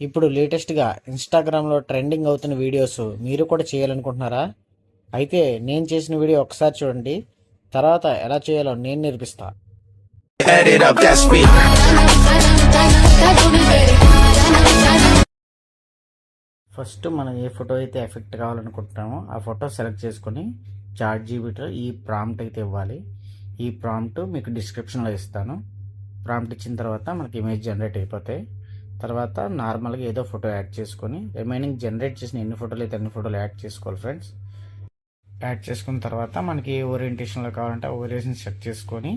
ఇప్పుడు లేటెస్ట్గా ఇన్స్టాగ్రామ్లో ట్రెండింగ్ అవుతున్న వీడియోస్ మీరు కూడా చేయాలనుకుంటున్నారా? అయితే నేను చేసిన వీడియో ఒకసారి చూడండి, తర్వాత ఎలా చేయాలో నేను నేర్పిస్తా. ఫస్ట్ మనం ఏ ఫోటో అయితే ఎఫెక్ట్ కావాలనుకుంటున్నామో ఆ ఫోటో సెలెక్ట్ చేసుకొని చాట్‌జీపీటీలో ఈ ప్రాంప్ట్ అయితే ఇవ్వాలి. ఈ ప్రాంప్ట్ మీకు డిస్క్రిప్షన్లో ఇస్తాను. ప్రాంప్ట్ ఇచ్చిన తర్వాత మనకి ఇమేజ్ జనరేట్ అయిపోతాయి. తర్వాత నార్మల్గా ఏదో ఫోటో యాడ్ చేసుకొని రిమైనింగ్ జనరేట్ చేసిన ఎన్ని ఫోటోలు అయితే అన్ని ఫోటోలు యాడ్ చేసుకోవాలి ఫ్రెండ్స్. యాడ్ చేసుకున్న తర్వాత మనకి ఏ ఓరియంటేషన్లో కావాలంటే ఆ ఓరియంటేషన్ సెట్ చేసుకొని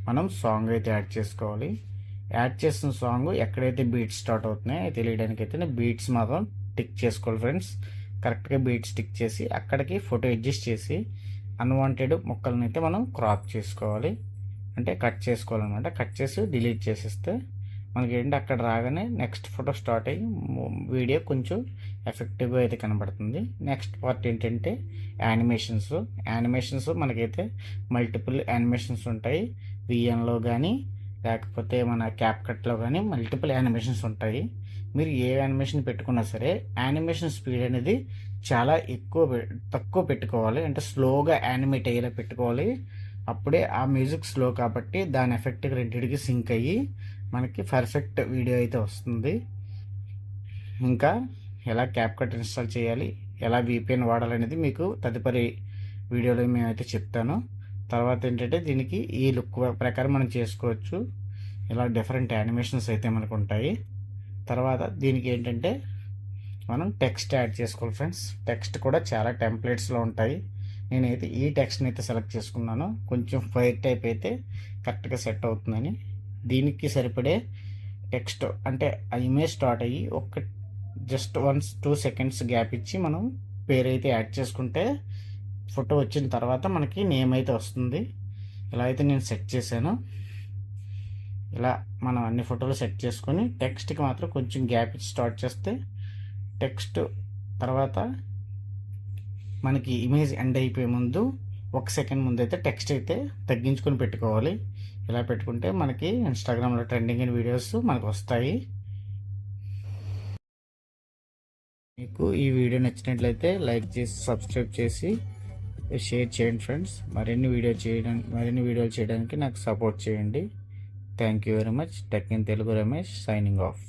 మనం సాంగ్ అయితే యాడ్ చేసుకోవాలి. యాడ్ చేసిన సాంగ్ ఎక్కడైతే బీట్స్ స్టార్ట్ అవుతున్నాయో తెలియడానికి అయితే బీట్స్ మాత్రం టిక్ చేసుకోవాలి ఫ్రెండ్స్. కరెక్ట్గా బీట్స్ టిక్ చేసి అక్కడికి ఫోటో అడ్జస్ట్ చేసి అన్వాంటెడ్ మొక్కలను అయితే మనం క్రాప్ చేసుకోవాలి, అంటే కట్ చేసుకోవాలన్నమాట. కట్ చేసి డిలీట్ చేసేస్తే మనకి ఏంటి అక్కడ రాగానే నెక్స్ట్ ఫోటో స్టార్ట్ అయ్యి వీడియో కొంచెం ఎఫెక్టివ్గా అయితే కనబడుతుంది. నెక్స్ట్ పార్ట్ ఏంటంటే యానిమేషన్స్ మనకైతే మల్టిపుల్ యానిమేషన్స్ ఉంటాయి. విఎన్లో కానీ లేకపోతే మన క్యాప్కట్లో కానీ మల్టిపుల్ యానిమేషన్స్ ఉంటాయి. మీరు ఏ యానిమేషన్ పెట్టుకున్నా సరే యానిమేషన్ స్పీడ్ అనేది చాలా తక్కువ పెట్టుకోవాలి, అంటే స్లోగా యానిమేట్ అయ్యేలా పెట్టుకోవాలి. అప్పుడే ఆ మ్యూజిక్ స్లో కాబట్టి దాని ఎఫెక్ట్కి రెండింటికి సింక్ అయ్యి మనకి పర్ఫెక్ట్ వీడియో అయితే వస్తుంది. ఇంకా ఎలా క్యాప్కట్ ఇన్స్టాల్ చేయాలి, ఎలా విపిఎన్ వాడాలనేది మీకు తదుపరి వీడియోలో మేమైతే చెప్తాను. తర్వాత ఏంటంటే దీనికి ఈ లుక్ ప్రకారం మనం చేసుకోవచ్చు. ఇలా డిఫరెంట్ యానిమేషన్స్ అయితే మనకు ఉంటాయి. తర్వాత దీనికి ఏంటంటే మనం టెక్స్ట్ యాడ్ చేసుకోవాలి ఫ్రెండ్స్. టెక్స్ట్ కూడా చాలా టెంప్లెట్స్లో ఉంటాయి. నేనైతే ఈ టెక్స్ట్ని అయితే సెలెక్ట్ చేసుకున్నాను. కొంచెం ఫైర్ టైప్ అయితే కరెక్ట్గా సెట్ అవుతుందని. దీనికి సరిపడే టెక్స్ట్ అంటే ఆ ఇమేజ్ స్టార్ట్ అయ్యి జస్ట్ 1-2 సెకండ్స్ గ్యాప్ ఇచ్చి మనం పేరు అయితే యాడ్ చేసుకుంటే ఫోటో వచ్చిన తర్వాత మనకి నేమ్ అయితే వస్తుంది. ఇలా అయితే నేను సెట్ చేశాను. ఇలా మనం అన్ని ఫోటోలు సెట్ చేసుకొని టెక్స్ట్కి మాత్రం కొంచెం గ్యాప్ ఇచ్చి స్టార్ట్ చేస్తే టెక్స్ట్ తర్వాత మనకి ఇమేజ్ ఎండ్ అయిపోయే ముందు 1 సెకండ్ ముందు అయితే టెక్స్ట్ అయితే తగ్గించుకొని పెట్టుకోవాలి. ఇలా పెట్టుకుంటే మనకి ఇన్స్టాగ్రామ్లో ట్రెండింగ్ అయిన వీడియోస్ మనకు వస్తాయి. మీకు ఈ వీడియో నచ్చినట్లయితే లైక్ చేసి సబ్స్క్రైబ్ చేసి షేర్ చేయండి ఫ్రెండ్స్. మరిన్ని వీడియోలు చేయడానికి నాకు సపోర్ట్ చేయండి. Thank you very much. Tech in Telugu Ramesh signing off.